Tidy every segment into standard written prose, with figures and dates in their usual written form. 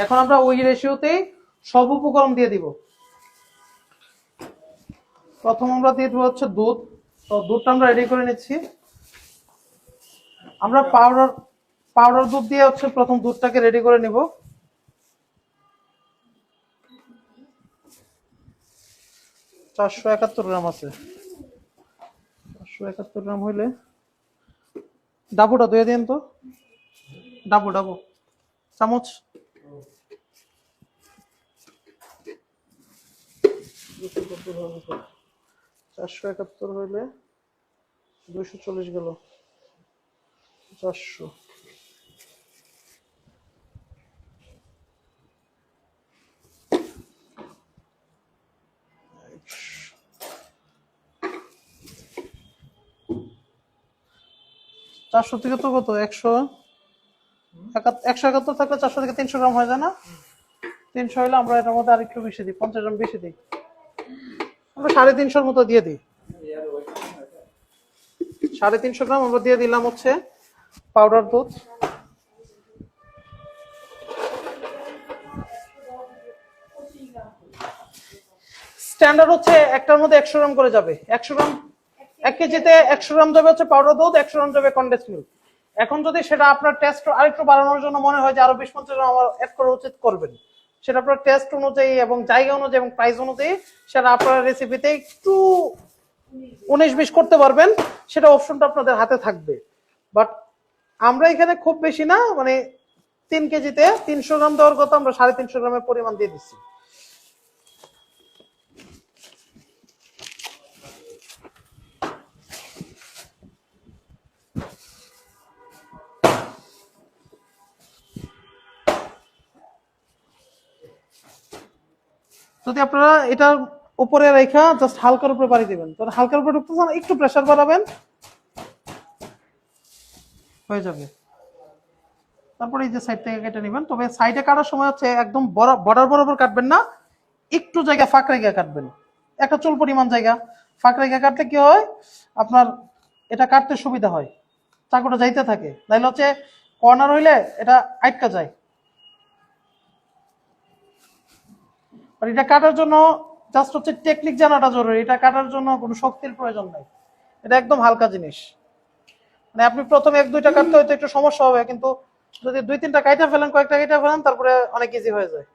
এখন আমরা ওই রেশিওতেই সব উপকরণ দিয়ে দিব। প্রথম আমরা দিয়ে দেবো হচ্ছে দুধ। তো দুধটা আমরা রেডি করে নিচ্ছি। আমরা পাউডার দুধ দিয়ে হচ্ছে প্রথম দুধটাকে রেডি করে নিব। 471 গ্রাম আছে। 471 গ্রাম হইলে ডাবুটা দিয়ে দিন তো। ডাবু চামচ। 471 হইলে 240 গেল। 400। 400 থেকে তো কত 171 থাকলে 400 থেকে 300 গ্রাম হয়ে যায় না? 300 হইলে আমরা এটার মধ্যে আরেকটু বেশি দিই, 50 গ্রাম বেশি দিই। আমরা 350 মতো দিয়ে দিই। 350 গ্রাম আমরা দিয়ে দিলাম হচ্ছে পাউডার দুধ। স্ট্যান্ডার্ড হচ্ছে একটার মধ্যে 100 গ্রাম করে যাবে। 100 গ্রাম 1 কেজিতে 100 গ্রাম যাবে হচ্ছে পাউডার দুধ, 100 গ্রাম যাবে কনডেন্স মিল্ক। এখন যদি সেটা আপনার টেস্ট আরেকটু বাড়ানোর জন্য মনে হয় যে আরো 20-50 গ্রাম আমার অ্যাড করা উচিত, করবেন। সেটা আপনার টেস্ট অনুযায়ী এবং জায়গা অনুযায়ী এবং প্রাইস অনুযায়ী সেটা আপনার রেসিপিতে একটু 19-20 করতে পারবেন। সেটা অপশনটা আপনাদের হাতে থাকবে। বাট আমরা এখানে খুব বেশি না, মানে 3 কেজিতে 300 গ্রাম দেওয়ার কথা, আমরা 350 গ্রামের পরিমাণ দিয়ে দিচ্ছি। যদি আপনারা এটা উপরে রেখা জাস্ট হালকার উপরে বাড়ি দিবেন, তখন হালকার উপরে ঢুকতেছে না, একটু প্রেসার বাড়াবেন, হয়ে যাবে। তারপরে এই যে সাইড থেকে কেটে নেবেন। তবে সাইডে কাটার সময় হচ্ছে একদম বর্ডার বরাবর কাটবেন না, একটু জায়গা ফাঁক রেখে কাটবেন। একটা চুল পরিমাণ জায়গা ফাঁক রেখে কাটলে কি হয়, আপনার এটা কাটতে সুবিধা হয়, চাকুটা যাইতে থাকে। তাইলে হচ্ছে কর্নার হইলে এটা আটকা যায়। আর এটা কাটার জন্য জাস্ট হচ্ছে টেকনিক জানাটা জরুরি। এটা কাটার জন্য কোনো শক্তির প্রয়োজন নাই, এটা একদম হালকা জিনিস। মানে আপনি প্রথমে 1-2টা কাটতে হয়তো একটু সমস্যা হবে, কিন্তু যদি 2-3টা কাইটা ফেলেন, কয়েকটা কাইটা ফেলেন, তারপরে অনেক ইজি হয়ে যায়।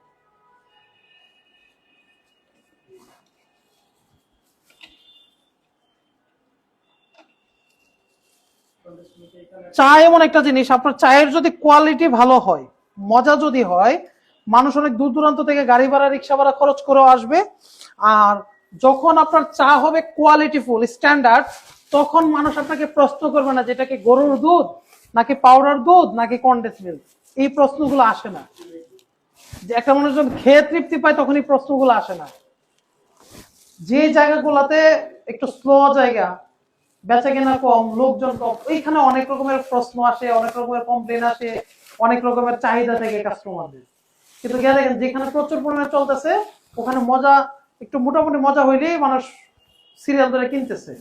চা এমন একটা জিনিস, আপনার চায়ের যদি কোয়ালিটি ভালো হয়, মজা যদি হয়, মানুষ অনেক দূর দূরান্ত থেকে গাড়ি ভাড়া রিক্সা ভাড়া খরচ করেও আসবে। আর যখন আপনার চা হবে কোয়ালিটিফুল স্ট্যান্ডার্ড, তখন মানুষ আপনাকে প্রশ্ন করবে না যেটা কি গরুর দুধ নাকি পাউডার দুধ নাকি কনডেন্স মিল্ক। এই প্রশ্নগুলো আসে না। যে একটা মানুষ যখন খেয়ে তৃপ্তি পায় তখন এই প্রশ্নগুলো আসে না। যে জায়গাগুলোতে একটু স্লো জায়গা, বেচা কেনা কম, লোকজন কম, ওইখানে অনেক রকমের প্রশ্ন আসে, অনেক রকমের কমপ্লেন আসে, অনেক রকমের চাহিদা থাকে কাস্টমারদের। কিন্তু দেখেন যেখানে প্রচুর পরিমাণে চলতেছে, ওখানে মজা একটু মোটামুটি মজা হইলেই মানুষ সিরিয়াল ধরে কিনতেছে।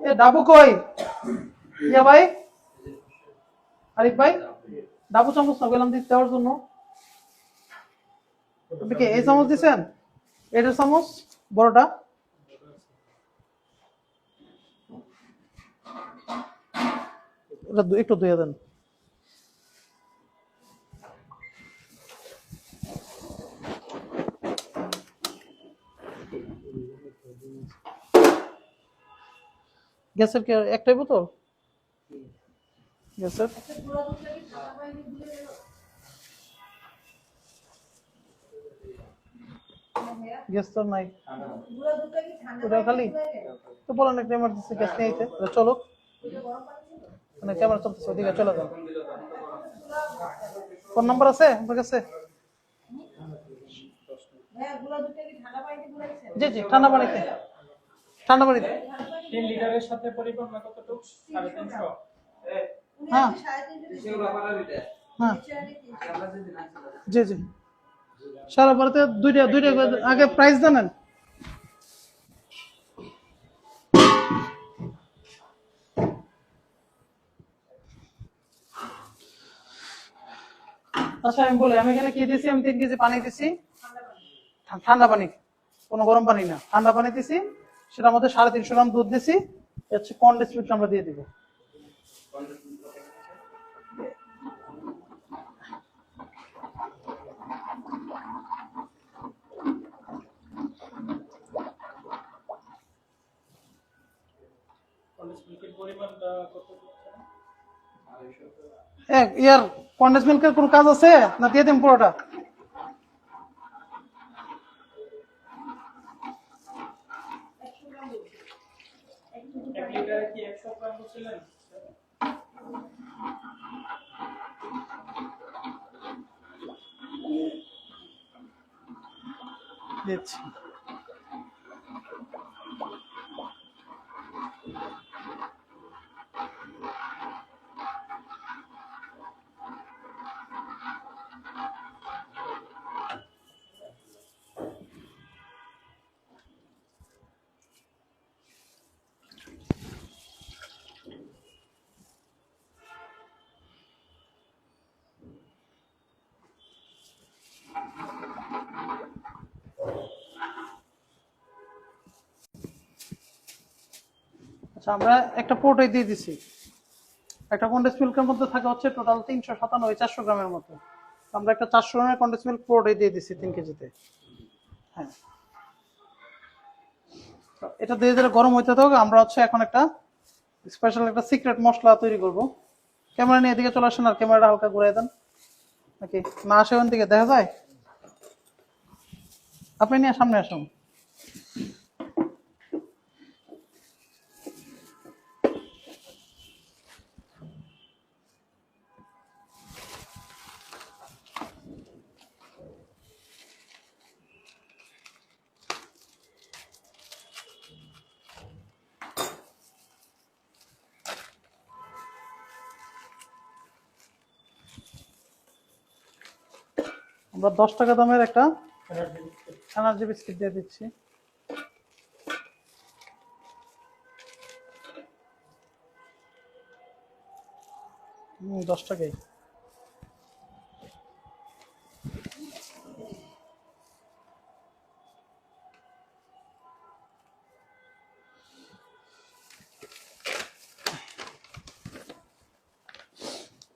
এ ডাবু কই? ইয়া ভাই, আরিফ ভাই, ডাবু চামচ না গেলাম দিতে দেওয়ার জন্য। আপনি কি এই চামচ দিচ্ছেন? এটা চামচ বড়টা একটু ধুয়ে দেন। গ্যাসের কি একটাই বোতল? গ্যাসের গ্যাস তো নাই, ওটা খালি তো বলেন একটা এমার্জেন্সি গ্যাস নিয়ে আইতে। চলো, মানে ক্যামেরা চলতেছে, ওদিকে চলে যান। ফোন নাম্বার আছে আপনার কাছে? জি জি, ঠান্ডা পানিতে, ঠান্ডা পানিতে 3 লিটারের সাথে পরিপূর্ণ কতটুকু? 350। হ্যাঁ হ্যাঁ, জি জি। সারা ভারতে দুইটা আগে প্রাইস জানেন? আচ্ছা আমি বলি, আমি এখানে কি দিছি, আমি 3 কেজি পানি দিছি, ঠান্ডা পানি, কোনো গরম পানি না, ঠান্ডা পানি দিছি, সেটার মধ্যে 350 গ্রাম দুধ দিছি, হচ্ছে কনডেন্স মিল্ক আমরা দিয়ে দিব। কন্ডেন্স মিল্কের পরিমাণটা কত? ইয়ার কনডেন্স মিল্কের কোনো কাজ আছে না, দিয়ে দিন পুরোটা? এক লিটারে কি 100 গ্রাম বলছিলেন? দিচ্ছি। আচ্ছা আমরা একটা পোর্টে দিয়ে দিছি, একটা কন্ডেন্স মিল্কের মধ্যে থাকা হচ্ছে টোটাল 397, 400 গ্রামের মতো। আমরা একটা 400 গ্রামের কন্ডেন্স মিল্ক পোর্টে দিয়ে দিছি 3 কেজিতে। হ্যাঁ, তো এটা ধীরে ধীরে গরম হইতে থাকুক। আমরা হচ্ছে এখন একটা স্পেশাল একটা সিক্রেট মশলা তৈরি করব। ক্যামেরা নিয়ে এদিকে চলে আসেন, আর ক্যামেরাটা হালকা ঘুরিয়ে দেন, নাকি না আসে ওখান থেকে দেখা যায়? আপনি নিয়ে সামনে আসুন। আমরা 10 টাকা দামের একটা এনার্জি বিস্কিট দিয়ে দিচ্ছি। হুম, 10 টাকাই।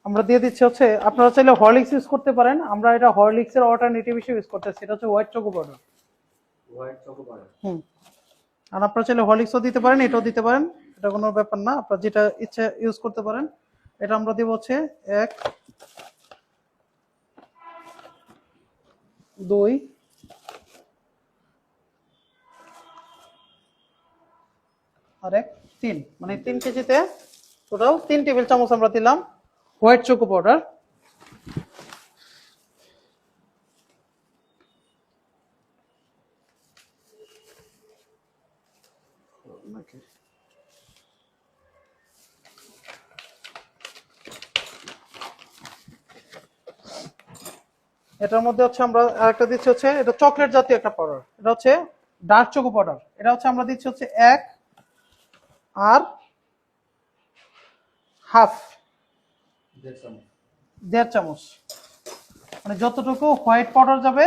আমরা দিয়ে দিচ্ছি হচ্ছে, আপনারা চাইলে হরলিক্স ইউজ করতে পারেন, আমরা এটা হরলিক্স এর অল্টারনেটিভ হিসেবে ইউজ করতেছি, এটা হচ্ছে হোয়াইট চকো পাউডার। হুম, আর আপনারা চাইলে হরলিক্সও দিতে পারেন, এটাও দিতে পারেন, এটা কোনো ব্যাপার না, আপনারা যেটা ইচ্ছা ইউজ করতে পারেন। এটা আমরা দিব হচ্ছে 1, 2, আর 1, 3, মানে 3 কেজিতে টোটাল 3 টেবিল চামচ আমরা দিলাম হোয়াইট চকো পাউডার। এটার মধ্যে হচ্ছে আমরা আরেকটা দিচ্ছি হচ্ছে, এটা চকলেট জাতীয় একটা পাউডার, এটা হচ্ছে ডার্ক চকো পাউডার। এটা হচ্ছে আমরা দিচ্ছি হচ্ছে 1 আর হাফ, 1.5 চামচ, মানে যতটুকু হোয়াইট পাউডার যাবে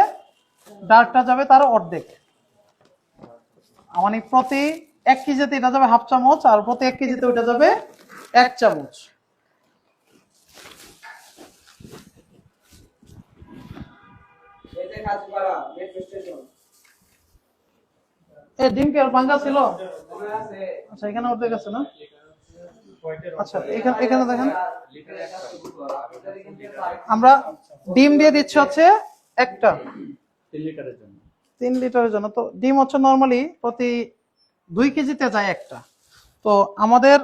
ডার্কটা যাবে তার অর্ধেক, মানে প্রতি 1 কেজিতে এটা যাবে হাফ চামচ, আর প্রতি 1 কেজিতে ওটা যাবে 1 চামচ। ডিম কি আর ভাঙা ছিল? আচ্ছা এখানে অর্ধেক আছে না? আচ্ছা এখানে দেখেন, আমরা ডিম দিয়ে দিচ্ছি হচ্ছে একটা 3 লিটারের জন্য। তো ডিম হচ্ছে নরমালি প্রতি 2 কেজিতে যায় একটা। তো আমাদের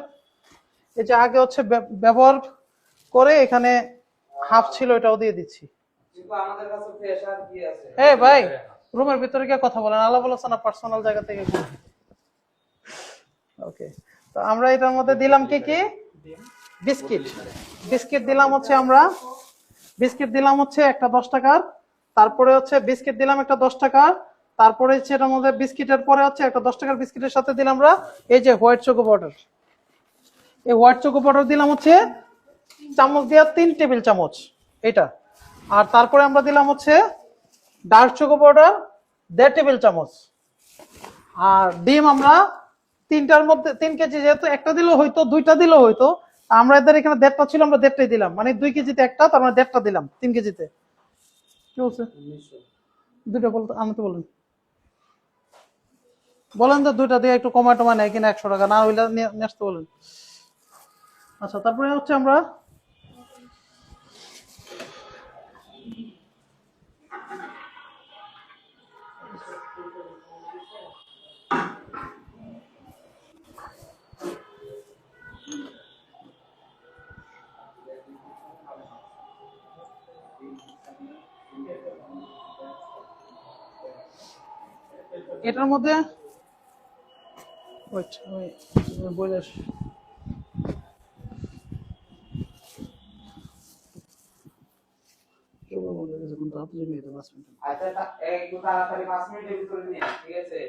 এই যে আগে হচ্ছে ব্যবহার করে এখানে হাফ ছিল, এটাও দিয়ে দিচ্ছি। এই ভাই, রুমের ভিতরে গিয়ে কথা বলেন, আলাপ আলোচনা পার্সোনাল জায়গা থেকে। ওকে, তো আমরা এটার মধ্যে দিলাম কি কি? বিস্কিট দিলাম হচ্ছে, আমরা বিস্কিট দিলাম হচ্ছে একটা 10 টাকার, তারপরে হচ্ছে বিস্কিট দিলাম একটা 10 টাকার, তারপরে হচ্ছে এটার মধ্যে বিস্কিটের পরে হচ্ছে একটা 10 টাকার বিস্কিটের সাথে দিলাম আমরা এই যে হোয়াইট চকো পাউডার। এই হোয়াইট চকো পাউডার দিলাম হচ্ছে চামচ দিয়ে 3 টেবিল চামচ, এটা আর তারপরে আমরা দিলাম হচ্ছে ডার্ক চকো পাউডার 1.5 টেবিল চামচ। আর ডিম আমরা 3টার মধ্যে 3 কেজি যেহেতু একটা দিলেও হয়তো 2টা দিলেও হয়তো, আমরা এদের এখানে 1.5টা ছিল, আমরা 1.5টাই দিলাম, মানে 2 কেজিতে একটা, তার মানে 1.5টা দিলাম 3 কেজিতে। কি বলছে? 2টা বলতে আমি তো বলেন বলেন তো 2টা দিয়ে একটু কমায় টমায় নেয় কিনা 100 টাকা, না হইলে নিয়ে আসতে বলেন। আচ্ছা, তারপরে হচ্ছে আমরা এটার মধ্যে ওয়েট আমি বলে আসি। আচ্ছা একটু তাড়াতাড়ি 5 মিনিটের ভিতরে নিয়ে ঠিক আছে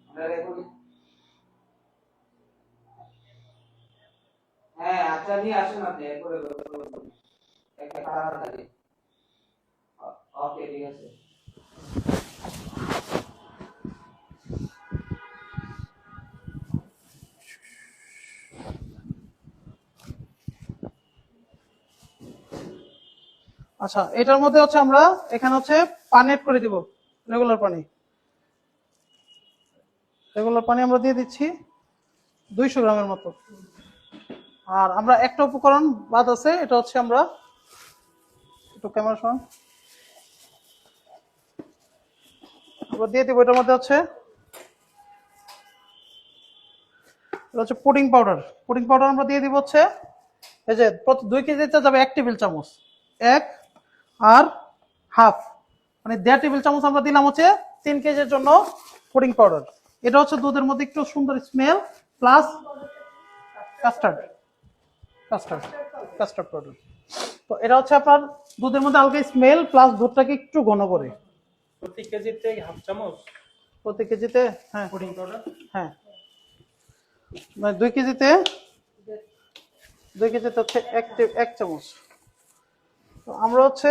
আমরা এখন হ্যাঁ আচ্ছা নিয়ে আসুন আপনি এরপরে একটা তাড়াতাড়ি ওকে ঠিক আছে আচ্ছা, এটার মধ্যে হচ্ছে আমরা এখানে হচ্ছে পানি এড করে দিব, রেগুলার পানি। রেগুলার পানি আমরা দিয়ে দিচ্ছি 200 গ্রামের মতো। আর আমরা একটা উপকরণ বাদ আছে, এটা হচ্ছে আমরা একটু ক্যামেরা সমান আমরা দিয়ে দিব। এটার মধ্যে হচ্ছে এটা হচ্ছে পুডিং পাউডার। পুডিং পাউডার আমরা দিয়ে দিব হচ্ছে এই যে প্রতি 2 কেজিতে যাবে 1 টেবিল চামচ, 1 আর হাফ, মানে 1.5 টেবিল চামচ আমরা দিলাম হচ্ছে 3 কেজির জন্য পুডিং পাউডার। এটা হচ্ছে দুধের মধ্যে একটু সুন্দর smell plus custard custard custard powder. তো এটা হচ্ছে আপনার দুধের মধ্যে হালকা স্মেল প্লাস দুধটাকে একটু ঘন করে। প্রতি কেজিতে হাফ চামচ প্রতি কেজিতে, হ্যাঁ পুডিং পাউডার। হ্যাঁ, মানে 2 কেজিতে হচ্ছে 1 চামচ। তো আমরা হচ্ছে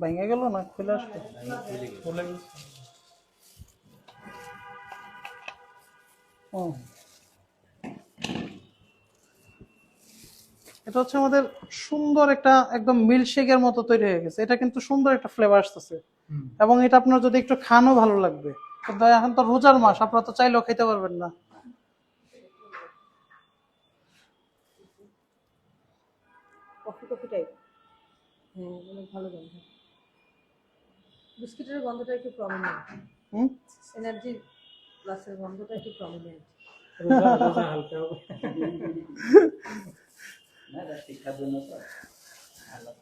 ভেঙে গেল না খুলে আসলো। চলে গেছে। ও, এটা হচ্ছে আমাদের সুন্দর একটা একদম মিল্কশেকের মতো তৈরি হয়ে গেছে। এটা কিন্তু সুন্দর একটা ফ্লেভার আসতেছে, এবং এটা আপনার যদি একটু খানও ভালো লাগবে। কিন্তু এখন তো রোজার মাস, আপনারা তো চাইলেও খেতে পারবেন না। কফি কফি টাইপ, হ্যাঁ অনেক ভালো গন্ধ। বিস্কিটের গন্ধটা একটু প্রমিনেন্ট, হুম, এনার্জি প্লাসের গন্ধটা একটু প্রমিনেন্ট। রোজা রোজা হালকা হবে। না শিক্ষার জন্য তো আল্লাহ